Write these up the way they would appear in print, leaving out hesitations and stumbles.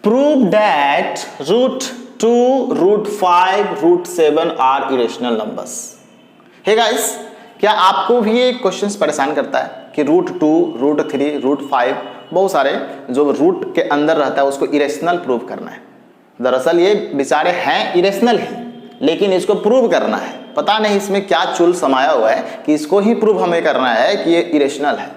Prove that √2, √5, √7 are irrational numbers. Hey guys, क्या आपको भी ये क्वेश्चंस परेशान करता है कि √2, √3, √5 बहुत सारे जो रूट के अंदर रहता है उसको इरेशनल प्रूव करना है। दरअसल ये बेचारे हैं इरेशनल ही, लेकिन इसको प्रूव करना है। पता नहीं इसमें क्या चुल समाया हुआ है कि इसको ही प्रूव हमें करना है कि ये इरेशनल है।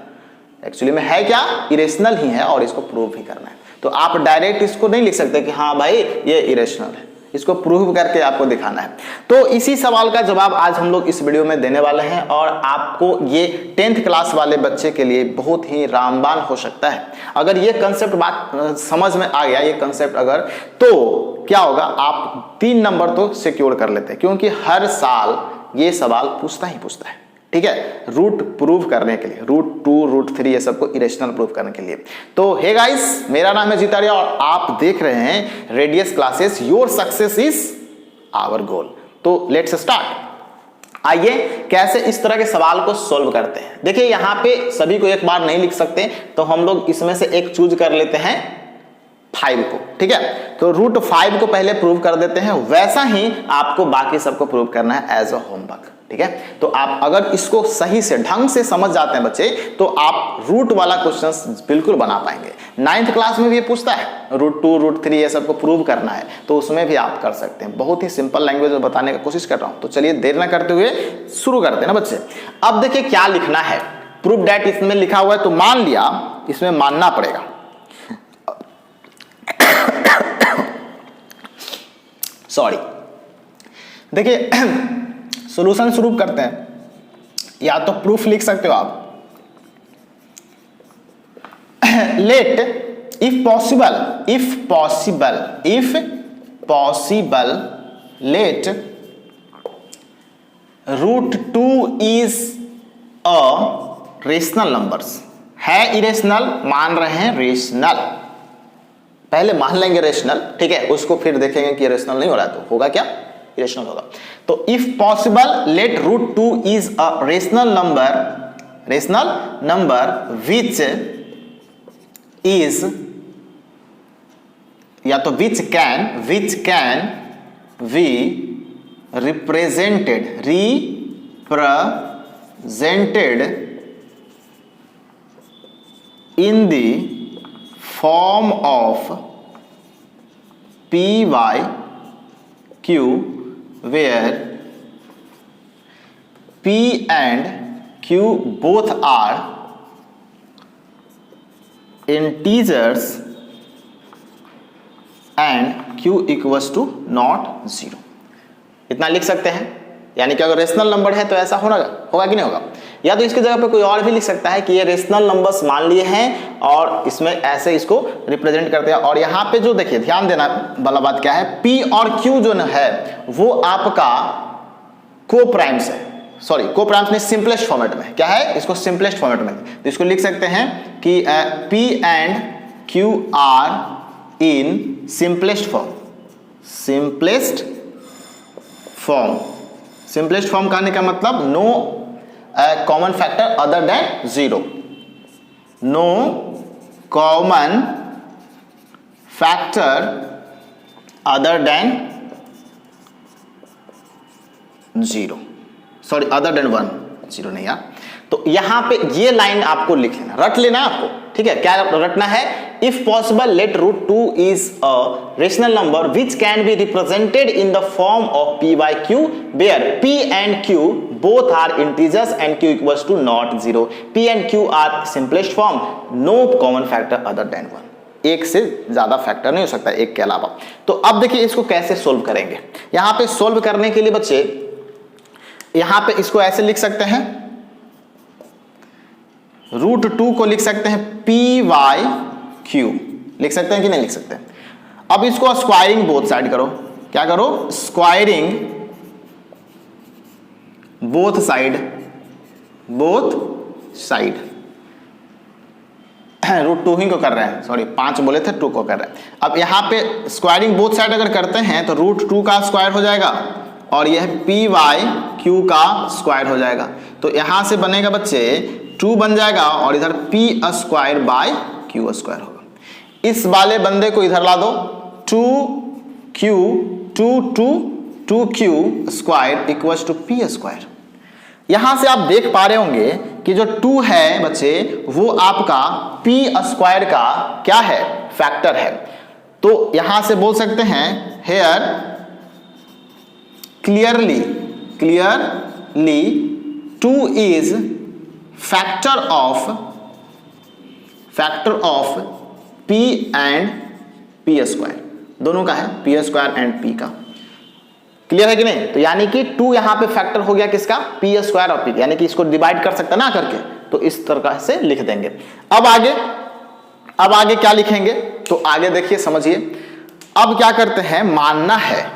एक्चुअली में है क्या, इरेशनल ही है और इसको प्रूव ही करना है। तो आप डायरेक्ट इसको नहीं लिख सकते कि हाँ भाई ये इरेशनल है, इसको प्रूव करके आपको दिखाना है। तो इसी सवाल का जवाब आज हम लोग इस वीडियो में देने वाले हैं और आपको ये 10th क्लास वाले बच्चे के लिए बहुत ही रामबाण हो सकता है। अगर ये कंसेप्ट बात समझ में आ गया, ये कंसेप्ट अगर, तो क्या होगा, आप 3 नंबर तो सिक्योर कर लेते हैं, क्योंकि हर साल ये सवाल पूछता ही पूछता है। ठीक है, रूट प्रूव करने के लिए, √2, √3 ये सबको इरेशनल प्रूव करने के लिए। तो हे गाइस, मेरा नाम है जीतारिया और आप देख रहे हैं Radius classes, your success is our goal. तो लेट्स स्टार्ट। आइए कैसे इस तरह के सवाल को सोल्व करते हैं। देखिए यहाँ पे सभी को एक बार नहीं लिख सकते, तो हम लोग इसमें से एक चूज कर लेते हैं 5 को। ठीक है, तो √5 को पहले प्रूव कर देते हैं, वैसा ही आपको बाकी सबको प्रूव करना है एज अ होमवर्क। ठीक है, तो आप अगर इसको सही से ढंग से समझ जाते हैं बच्चे, तो आप रूट वाला क्वेश्चन बिल्कुल बना पाएंगे। 9th क्लास में भी ये पूछता है √2, √3 ये सबको प्रूव करना है, तो उसमें भी आप कर सकते हैं। बहुत ही सिंपल लैंग्वेज में बताने की कोशिश कर रहा हूं। तो चलिए देर ना करते हुए शुरू करते हैं ना बच्चे। अब देखिए क्या लिखना है, प्रूव दैट इसमें लिखा हुआ है, तो मान लिया, इसमें मानना पड़ेगा। सॉरी, देखिए सॉल्यूशन शुरू करते हैं, या तो प्रूफ लिख सकते हो आप। Let if possible let √2 is a rational numbers. है इरेशनल, मान रहे हैं रेशनल, पहले मान लेंगे रेशनल। ठीक है, उसको फिर देखेंगे कि रेशनल नहीं हो रहा है तो होगा क्या, इरेशनल होगा। तो if possible let √2 is a rational number which is, या तो which can be represented in the form of p/q where p and q both are integers and q equals to not 0। इतना लिख सकते हैं, यानी कि अगर रेशनल नंबर है तो ऐसा होगा कि नहीं होगा। या तो इसकी जगह पे कोई और भी लिख सकता है कि ये रेशनल नंबर्स मान लिए हैं और इसमें ऐसे इसको रिप्रेजेंट करते हैं। और यहाँ पे जो देखिए ध्यान देना वाला बात क्या है, P और Q जो है वो आपका को-प्राइम्स है, सॉरी को-प्राइम्स नहीं, सिंपलेस्ट फॉर्मेट में। क्या है, इसको सिंपलेस्ट फॉर्मेट में, तो इसको लिख सकते हैं कि P and Q are in simplest form कहने का मतलब no common factor other than 0, no common factor other than 0, sorry other than 1, 0 नहीं यार। तो यहां पे ये लाइन आपको लिख लेना, रट लेना आपको। ठीक है, क्या रटना है, if possible let √2 is a rational number which can be represented in the form of p/q where p and q both are integers and q equals to not 0, p and q are simplest form, no common factor other than 1। एक से ज्यादा factor नहीं हो सकता एक के अलावा। तो अब देखिए इसको कैसे सोल्व करेंगे। यहां पे सोल्व करने के लिए बच्चे यहां पे इसको ऐसे लिख सकते हैं, √2 को लिख सकते हैं p/q, लिख सकते हैं कि नहीं लिख सकते। अब इसको स्क्वायरिंग बोथ साइड करो। क्या करो, स्क्वायरिंग बोथ साइड √2 ही को कर रहे हैं, सॉरी 5 बोले थे, 2 को कर रहे हैं। अब यहाँ पे स्क्वायरिंग बोथ साइड अगर करते हैं तो √2 का स्क्वायर हो जाएगा और यह p/q का स्क्वायर हो जाएगा। तो यहां से बनेगा बच्चे 2 बन जाएगा और इधर p² / q² होगा। इस वाले बंदे को इधर ला दो, 2q 2q square equals to p square. यहां से आप देख पा रहे होंगे कि जो 2 है बच्चे वो आपका p स्क्वायर का क्या है, फैक्टर है। तो यहां से बोल सकते हैं here clearly 2 is factor of p and p square, दोनों का है, p स्क्वायर एंड p का। क्लियर है कि नहीं? तो यानी कि 2 यहां पे फैक्टर हो गया किसका, p स्क्वायर और p, यानी कि इसको डिवाइड कर सकते ना करके, तो इस तरह से लिख देंगे। अब आगे क्या लिखेंगे, तो आगे देखिए समझिए। अब क्या करते हैं, मानना है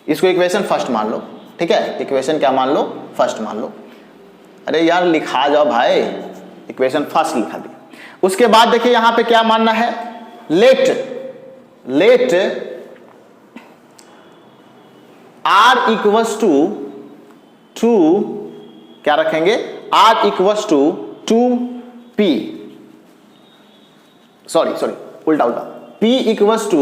इसको इक्वेशन फर्स्ट मान लो, ठीक है, इक्वेशन क्या मान लो, फर्स्ट मान लो। अरे यार लिखा जाओ भाई, इक्वेशन फर्स्ट लिखा दिया। उसके बाद देखिए यहां पे क्या मानना है, लेट r इक्वल्स टू क्या रखेंगे, r equals to 2p, sorry उल्टा p equals to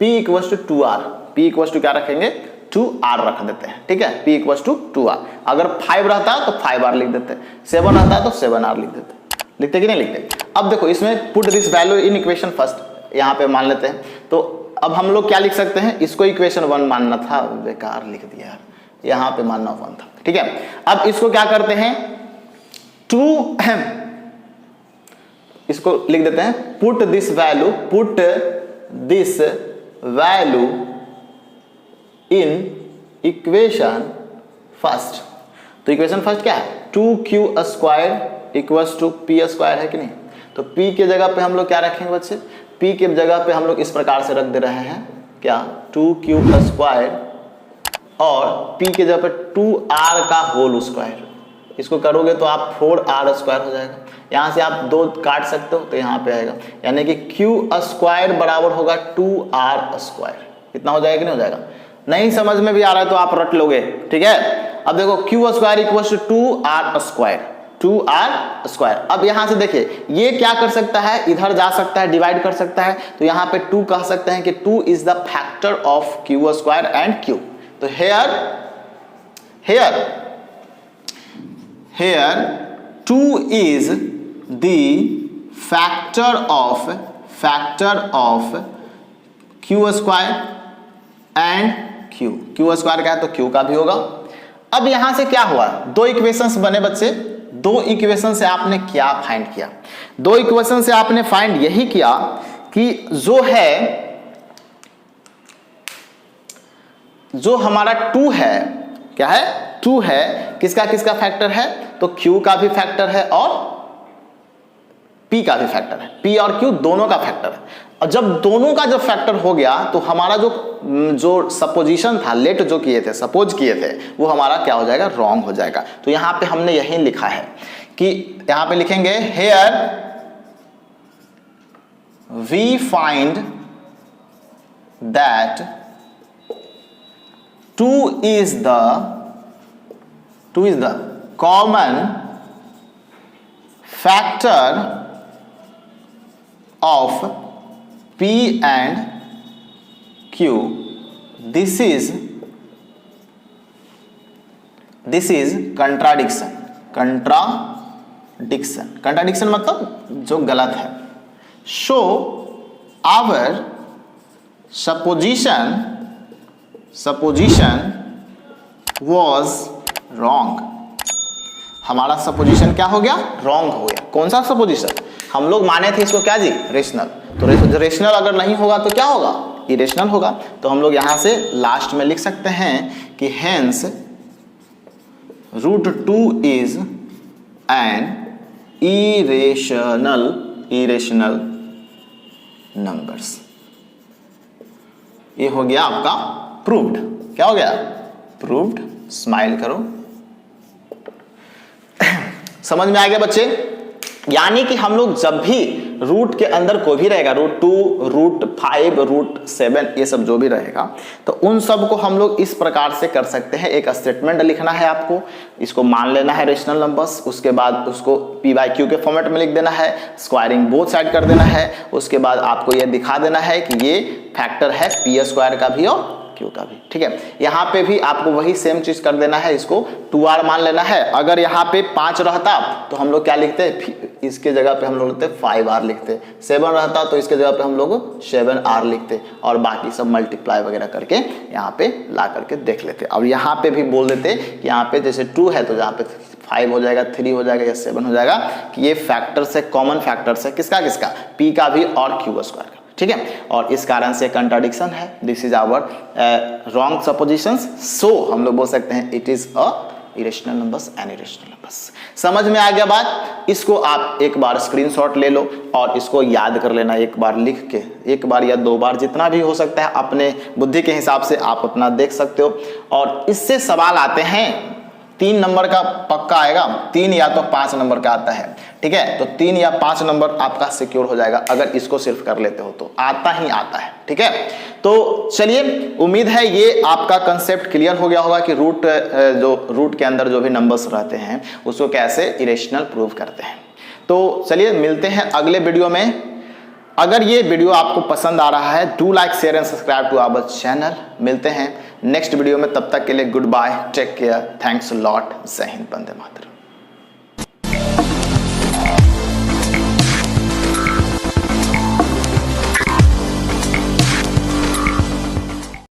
2r, p equals to क्या रखेंगे, 2r रख देते हैं, ठीक है, p इक्वल्स टू 2r। अगर 5 रहता है तो 5r लिख देते, 7 रहता है तो 7r लिख देते, लिखते कि नहीं लिखते। अब देखो इसमें put this value in equation first, यहां पे मान लेते हैं। तो अब हम लोग क्या लिख सकते हैं, इसको इक्वेशन 1 मानना था, बेकार लिख दिया, यहां पे मानना 1 था, ठीक है। अब इसको क्या करते हैं, 2 इसको लिख देते हैं, put this value in equation first. तो इक्वेशन फर्स्ट क्या है, 2q square equals to p square है कि नहीं। तो p के जगह पे हम लोग क्या रखेंगे बच्चे, p के जगह पे हम लोग इस प्रकार से रख दे रहे हैं क्या, 2q स्क्वायर और p के जगह पे 2r का होल स्क्वायर। इसको करोगे तो आप 4r स्क्वायर हो जाएगा, यहां से आप 2 काट सकते हो तो यहां पे आएगा, यानी कि q स्क्वायर बराबर होगा 2r स्क्वायर। इतना हो जाएगा कि नहीं हो जाएगा, नहीं समझ में भी आ रहा है तो आप रट लोगे, ठीक है। अब देखो q square equals to 2r square, 2r square. अब यहां से देखिए ये क्या कर सकता है, इधर जा सकता है, डिवाइड कर सकता है, तो यहां पे 2 कह सकते हैं कि 2 is the factor of q square and q। तो here 2 is the factor of q square and q square का है तो q का भी होगा। अब यहां से क्या हुआ, 2 इक्वेशंस बने बच्चे, 2 इक्वेशन से आपने क्या फाइंड किया, 2 इक्वेशन से आपने फाइंड यही किया कि जो हमारा 2 है, क्या है, 2 है, किसका फैक्टर है, तो q का भी फैक्टर है और p का भी फैक्टर है, p और q दोनों का फैक्टर है। और जब दोनों का जब फैक्टर हो गया तो हमारा जो सपोजिशन था, लेट जो किए थे, सपोज किए थे, वो हमारा क्या हो जाएगा, रॉन्ग हो जाएगा। तो यहां पे हमने यही लिखा है कि यहां पे लिखेंगे here we find that 2 is the common factor of p and q. This is contradiction मतलब जो गलत है। So our supposition was wrong। हमारा सपोजिशन क्या हो गया, रॉन्ग हो गया। कौन सा सपोजिशन, हम लोग माने थे इसको क्या जी, रेशनल। तो रेशनल अगर नहीं होगा तो क्या होगा, इरेशनल होगा। तो हम लोग यहां से लास्ट में लिख सकते हैं कि hence √2 is an irrational numbers. ये हो गया आपका प्रूव्ड। क्या हो गया, प्रूव्ड। स्माइल करो। समझ में आ गया बच्चे। यानी कि हम लोग जब भी रूट के अंदर कोई भी रहेगा, रूट 2, रूट 5, रूट 7, ये सब जो भी रहेगा, तो उन सब को हम लोग इस प्रकार से कर सकते हैं। एक स्टेटमेंट लिखना है आपको, इसको मान लेना है रेशनल नंबर्स, उसके बाद उसको PQ के फॉर्मेट में लिख देना है, स्क्वायरिंग बोथ साइड कर देना है, उसके बाद आपको यह दिखा देना है कि ये फैक्टर है P² का भी और Q का भी, ठीक है। यहाँ पे भी आपको वही सेम चीज कर देना है, इसको 2R मान लेना है। अगर यहाँ पे 5 रहता तो हम लोग क्या लिखते, इसके जगह पे हम लोग लिखते 5R लिखते, 7 रहता तो इसके जगह पे हम लोग 7R लिखते, और बाकी सब मल्टीप्लाई वगैरह करके यहाँ पे ला करके देख लेते। अब यहाँ पे भी बोल देते कि यहाँ पे जैसे 2 है तो यहाँ पे 5 हो जाएगा, 3 हो जाएगा या 7 हो जाएगा, कि ये फैक्टर्स है, कॉमन फैक्टर्स है, किसका किसका, P का भी और Q² का, ठीक है। और इस कारण से कंट्राडिक्शन है, this is our wrong suppositions, सो हम लोग बोल सकते हैं it is a irrational numbers and irrational numbers. समझ में आ गया बात? इसको आप एक बार स्क्रीनशॉट ले लो और इसको याद कर लेना, एक बार लिख के, एक बार या 2 बार, जितना भी हो सकता है अपने बुद्धि के हिसाब से आप अपना देख सकते हो। और इससे सवाल आते हैं 3 नंबर का पक्का आएगा, 3 या तो 5 नंबर का आता है, ठीक है। तो 3 या 5 नंबर आपका सिक्योर हो जाएगा अगर इसको सिर्फ कर लेते हो, तो आता ही आता है, ठीक है। तो चलिए, उम्मीद है ये आपका कंसेप्ट क्लियर हो गया होगा कि रूट के अंदर जो भी नंबर्स रहते हैं उसको कैसे इरेशनल प्रूव करते हैं। तो चलिए मिलते हैं अगले वीडियो में। अगर ये वीडियो आपको पसंद आ रहा है, do like, share and subscribe to our channel. मिलते हैं नेक्स्ट वीडियो में, तब तक के लिए good bye, take care, thanks a lot, जय हिंद, वंदे मातरम।